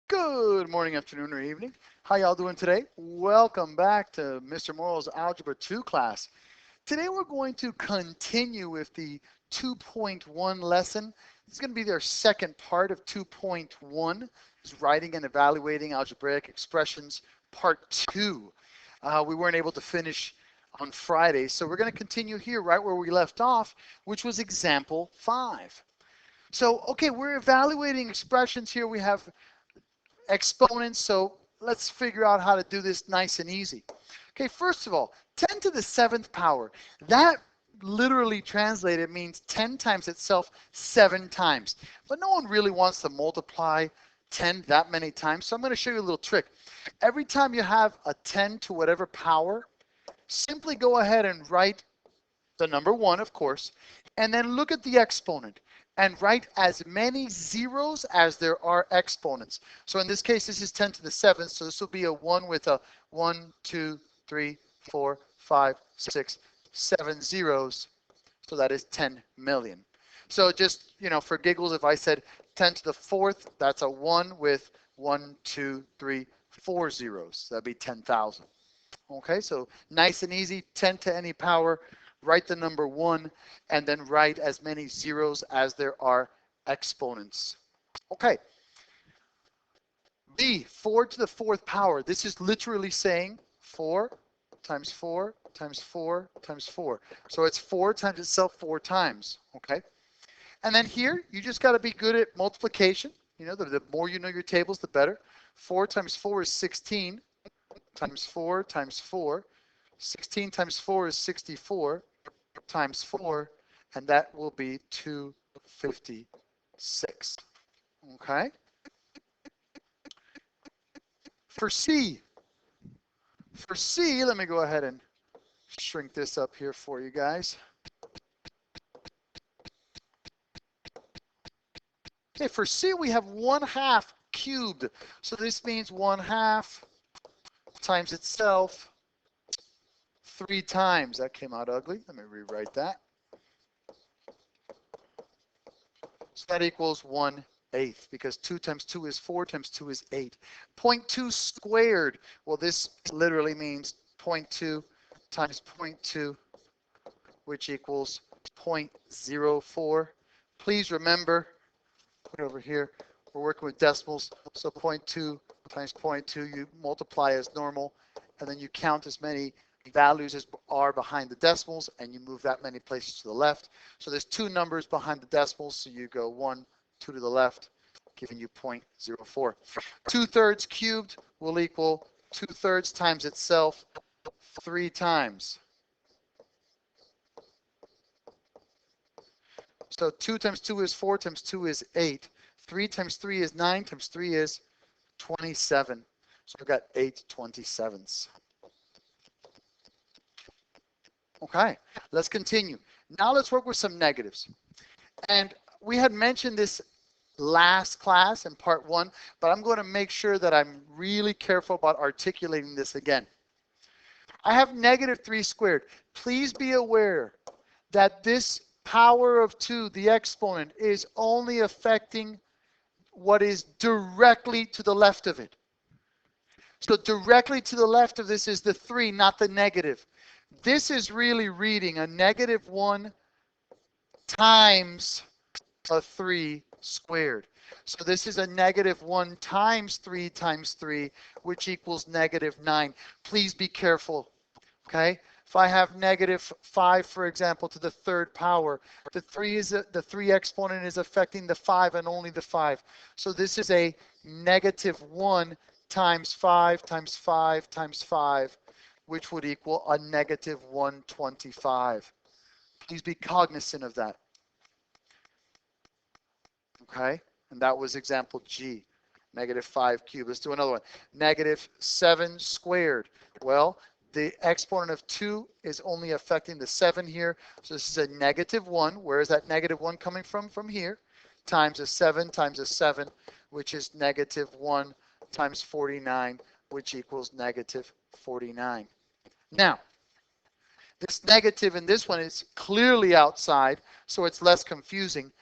Good morning, afternoon, or evening. How y'all doing today? Welcome back to Mr. Morrow's Algebra 2 class. Today we're going to continue with the 2.1 lesson. This is going to be their second part of 2.1, is writing and evaluating algebraic expressions, part 2. We weren't able to finish on Friday, so we're going to continue here right where we left off, which was example 5. So, okay, we're evaluating expressions here. We have exponents, so let's figure out how to do this nice and easy. Okay, first of all, 10 to the 7th power. That literally translated means 10 times itself 7 times. But no one really wants to multiply 10 that many times, so I'm going to show you a little trick. Every time you have a 10 to whatever power, simply go ahead and write the number 1, of course, and then look at the exponent and write as many zeros as there are exponents. So in this case, this is 10 to the 7th, so this will be a 1 with a 1, 2, 3, 4, 5, 6, 7 zeros. So that is 10 million. So just, for giggles, if I said 10 to the 4th, that's a 1 with 1, 2, 3, 4 zeros. That'd be 10,000. Okay, so nice and easy, 10 to any power. Write the number 1, and then write as many zeros as there are exponents. Okay. B, 4 to the 4th power. This is literally saying 4 times 4 times 4 times 4. So it's 4 times itself 4 times. Okay. And then here, you just got to be good at multiplication. The more you know your tables, the better. 4 times 4 is 16 times 4 times 4. 16 times 4 is 64 times 4, and that will be 256. Okay? For C, let me go ahead and shrink this up here for you guys. Okay, for C, we have 1/2 cubed. So this means 1/2 times itself 3 times. That came out ugly. Let me rewrite that. So that equals 1/8, because 2 times 2 is 4 times 2 is 8. 0.2 squared. Well, this literally means 0.2 times 0.2, which equals 0.04. Please remember, put it over here, we're working with decimals, so 0.2 times 0.2, you multiply as normal, and then you count as many values as are behind the decimals, and you move that many places to the left. So there's 2 numbers behind the decimals, so you go 1, 2 to the left, giving you 0.04. 2/3 cubed will equal 2/3 times itself 3 times. So 2 times 2 is 4 times 2 is 8. 3 times 3 is 9 times 3 is 27. So we've got 8 27ths. Okay, let's continue. Now let's work with some negatives. And we had mentioned this last class in part 1, but I'm going to make sure that I'm really careful about articulating this again. I have -3 squared. Please be aware that this power of 2, the exponent, is only affecting what is directly to the left of it. So directly to the left of this is the 3, not the negative. This is really reading a -1 times a 3 squared. So this is a -1 times 3 times 3, which equals -9. Please be careful, okay? If I have -5, for example, to the 3rd power, the 3 exponent is affecting the 5 and only the 5. So this is a -1 times 5 times 5 times 5, which would equal a -125. Please be cognizant of that. Okay, and that was example G, -5 cubed. Let's do another one. -7 squared. Well, the exponent of 2 is only affecting the 7 here, so this is a -1. Where is that -1 coming from? From here, times a 7 times a 7, which is -1 times 49, which equals -49. Now, this negative in this one is clearly outside, so it's less confusing.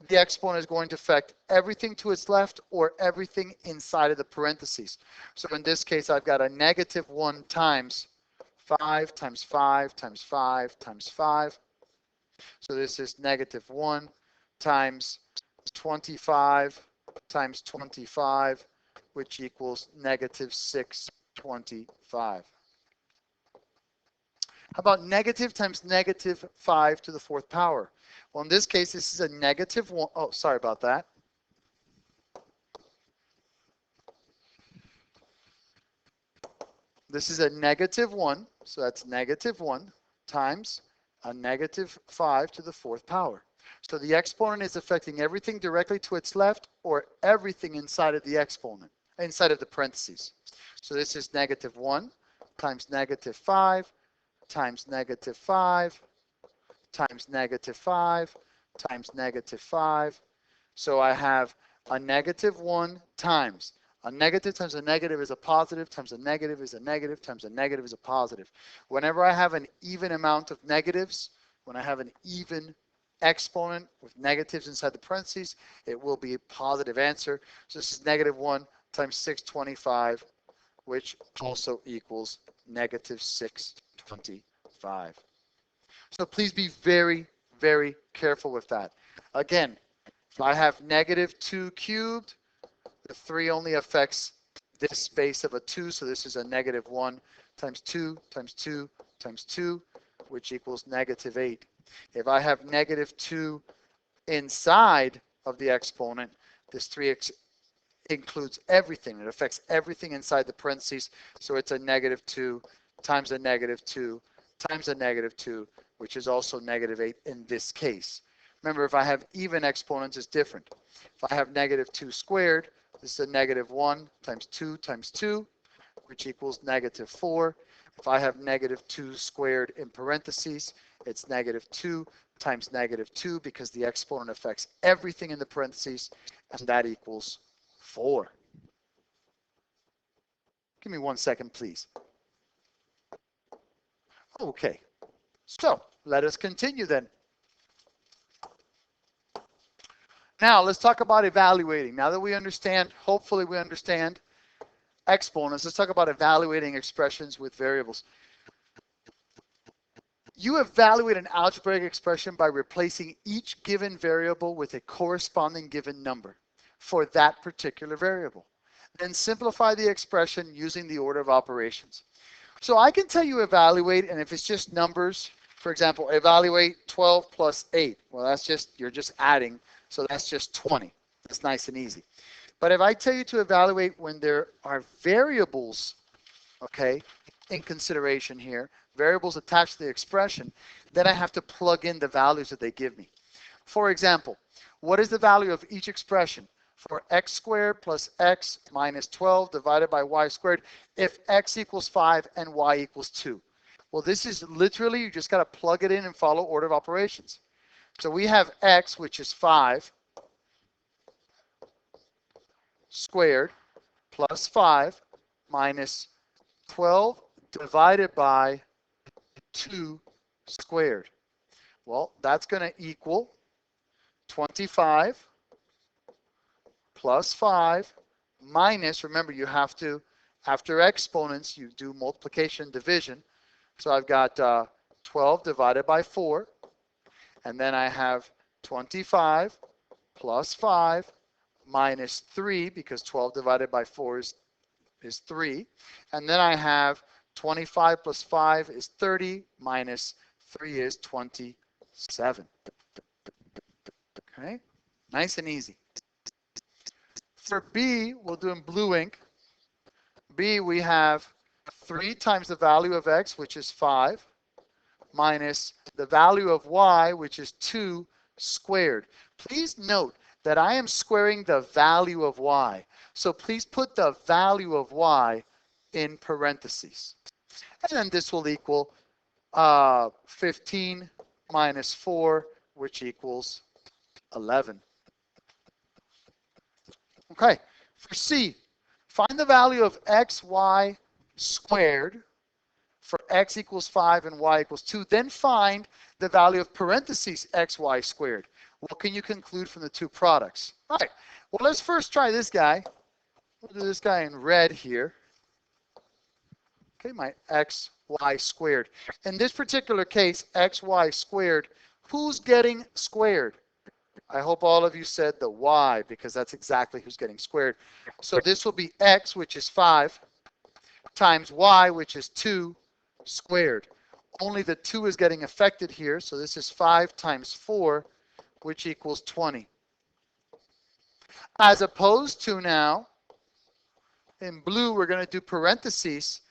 the exponent is going to affect everything to its left or everything inside of the parentheses. So in this case, I've got a negative 1 times 5 times 5 times 5 times 5. So this is negative 1 times 25 times 25, which equals negative 625. How about negative times negative 5 to the 4th power? Well, in this case, this is a negative 1. Oh, sorry about that. This is a negative 1, so that's negative 1 times a negative 5 to the 4th power. So the exponent is affecting everything directly to its left or everything inside of the exponent, inside of the parentheses. So this is negative 1 times negative 5 times negative 5 times negative 5 times negative 5. So I have a negative 1 times. A negative times a negative is a positive, times a negative is a negative, times a negative is a positive. Whenever I have an even amount of negatives, when I have an even exponent with negatives inside the parentheses, it will be a positive answer. So this is negative 1 times 625, which also equals negative 625. So please be very, very careful with that. Again, if I have negative 2 cubed, the 3 only affects this space of a 2, so this is a negative 1 times 2 times 2 times 2, which equals negative 8. If I have negative 2 inside of the exponent, this 3 includes everything. It affects everything inside the parentheses, so it's a negative 2 times a negative 2 times a negative 2, which is also negative 8 in this case. Remember, if I have even exponents, it's different. If I have negative 2 squared, this is a negative 1 times 2 times 2, which equals negative 4. If I have negative 2 squared in parentheses, it's negative 2 times negative 2 because the exponent affects everything in the parentheses, and that equals 4. Give me 1 second, please. Okay, so let us continue then. Now let's talk about evaluating. Now that we understand, hopefully we understand exponents, let's talk about evaluating expressions with variables. You evaluate an algebraic expression by replacing each given variable with a corresponding given number for that particular variable. Then simplify the expression using the order of operations. So I can tell you evaluate, and if it's just numbers, for example, evaluate 12 plus 8. Well, that's just, you're just adding, so that's just 20. That's nice and easy. But if I tell you to evaluate when there are variables, okay, in consideration here, variables attached to the expression, then I have to plug in the values that they give me. For example, what is the value of each expression? For x squared plus x minus 12 divided by y squared if x equals 5 and y equals 2. Well, this is literally, you just got to plug it in and follow order of operations. So we have x, which is 5 squared plus 5 minus 12 divided by 2 squared. Well, that's going to equal 25 plus 5 minus, remember you have to, after exponents, you do multiplication and division. So I've got 12 divided by 4, and then I have 25 plus 5 minus 3, because 12 divided by 4 is 3. And then I have 25 plus 5 is 30, minus 3 is 27. Okay, nice and easy. For B, we'll do in blue ink. B, we have 3 times the value of x, which is 5, minus the value of y, which is 2 squared. Please note that I am squaring the value of y. So please put the value of y in parentheses. And then this will equal 15 minus 4, which equals 11. Okay, for C, find the value of x, y squared for x equals 5 and y equals 2. Then find the value of parentheses x, y squared. What can you conclude from the two products? All right, well, let's first try this guy. We'll do this guy in red here. Okay, my xy squared. In this particular case, xy squared, who's getting squared? I hope all of you said the y, because that's exactly who's getting squared. So this will be x, which is 5, times y, which is 2, squared. Only the 2 is getting affected here, so this is 5 times 4, which equals 20. As opposed to now, in blue, we're going to do parentheses,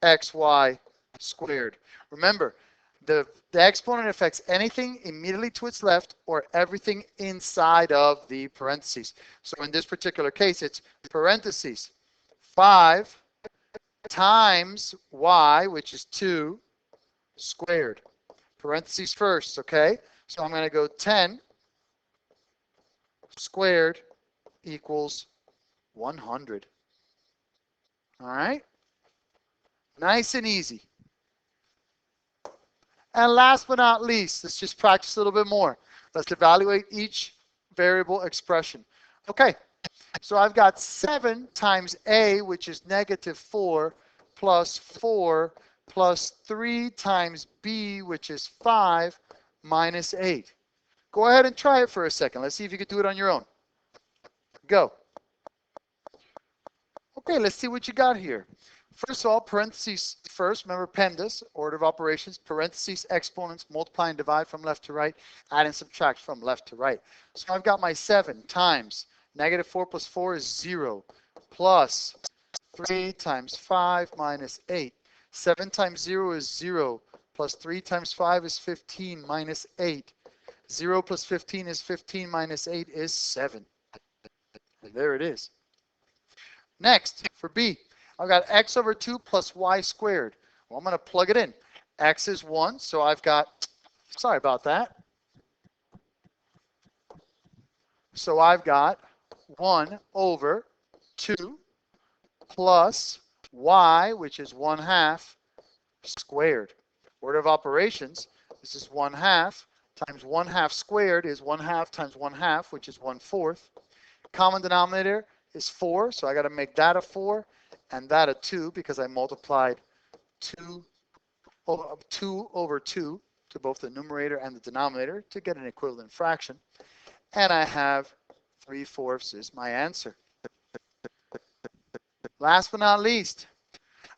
xy squared. Remember, the exponent affects anything immediately to its left or everything inside of the parentheses. So in this particular case, it's parentheses 5 times y, which is 2, squared. Parentheses first, okay? So I'm going to go 10 squared equals 100. All right? Nice and easy. And last but not least, let's just practice a little bit more. Let's evaluate each variable expression. Okay, so I've got 7 times a, which is -4, plus 4, plus 3 times b, which is 5, minus 8. Go ahead and try it for a second. Let's see if you can do it on your own. Go. Okay, let's see what you got here. First of all, parentheses first, remember PEMDAS, order of operations, parentheses, exponents, multiply and divide from left to right, add and subtract from left to right. So I've got my 7 times -4 plus 4 is 0, plus 3 times 5 minus 8. 7 times 0 is 0, plus 3 times 5 is 15 minus 8. 0 plus 15 is 15 minus 8 is 7. There it is. Next, for B. I've got x over 2 plus y squared. Well, I'm going to plug it in. X is 1, so I've got, sorry about that. So I've got 1 over 2 plus y, which is 1/2, squared. Order of operations, this is 1/2 times 1/2 squared is 1/2 times 1/2, which is 1/4. Common denominator is 4, so I got to make that a 4. And that a 2 because I multiplied 2 over 2 to both the numerator and the denominator to get an equivalent fraction. And I have 3/4 is my answer. Last but not least,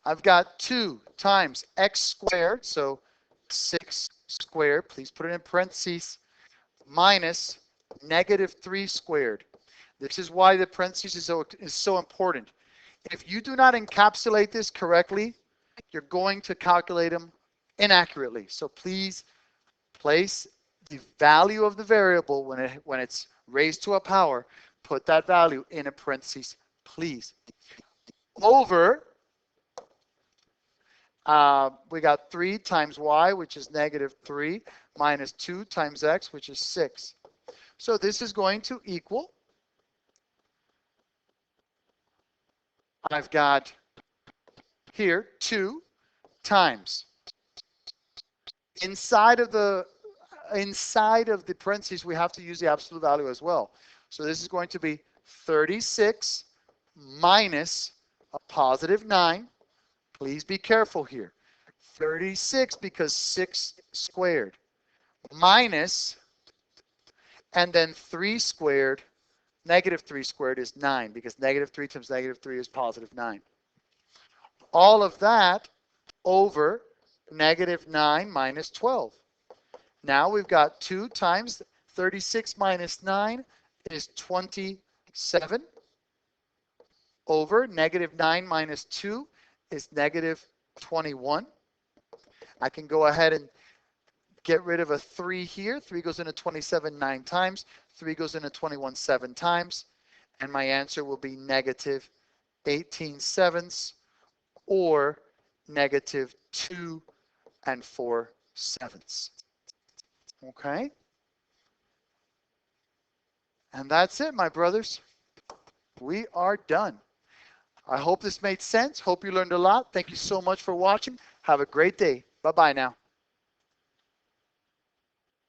I've got 2 times x squared, so 6 squared, please put it in parentheses, minus -3 squared. This is why the parentheses is so important. If you do not encapsulate this correctly, you're going to calculate them inaccurately. So please place the value of the variable when it's raised to a power, put that value in a parentheses, please. Over, we got 3 times y, which is -3, minus 2 times x, which is 6. So this is going to equal, I've got here 2 times inside of the parentheses we have to use the absolute value as well. So this is going to be 36 minus a +9. Please be careful here. 36 because 6 squared minus, and then 3 squared. -3 squared is 9 because -3 times -3 is +9. All of that over -9 minus 12. Now we've got 2 times 36 minus 9 is 27 over -9 minus 2 is -21. I can go ahead and get rid of a 3 here. 3 goes into 27 9 times. 3 goes into 21 7 times. And my answer will be -18/7 or -2 4/7. Okay? And that's it, my brothers. We are done. I hope this made sense. Hope you learned a lot. Thank you so much for watching. Have a great day. Bye-bye now.